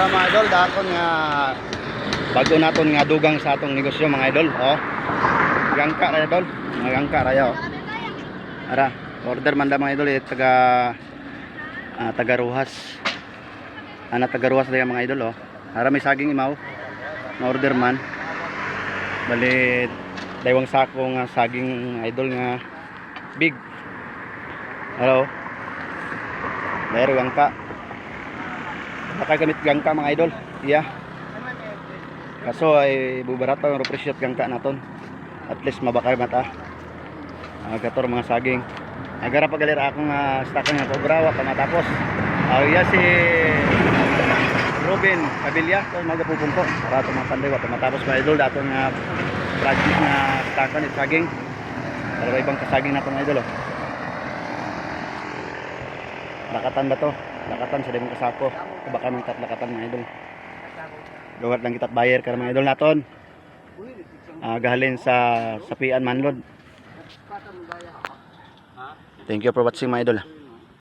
Para mga idol, dakon nga bago naton nga dugang sa atong negosyo mga idol. Oh. Gangka ra idol. Mga gangka ra yo. Ara, order man da mga idol taga taga Ruhas. Taga Ruhas da mga idol oh. Ara may saging imaw. Na order man. Bali daywang sako nga saging idol nga big. Hello. Mayroong gangka. Baka gamit gangka mga idol. Iya. Kaso ay bubarato ang presyo gangka naton. At least mabakay mata. Gator mga saging. Agara pagalira akong stakan nga kobrawa pa matapos. Iya si Robin Kabilya ko magapupunto para tumapanday wa matapos mga idol daton nga project na stakan at saging. Para ibang kasaging naton mga idol oh. Lakatan ba to? Lakatan sa dimong kasako. Baka man lakatan mga idol. Gawat lang kitat buyer kar mga idol naton. Gahalin sa sapian manlod. Thank you for watching mga idol.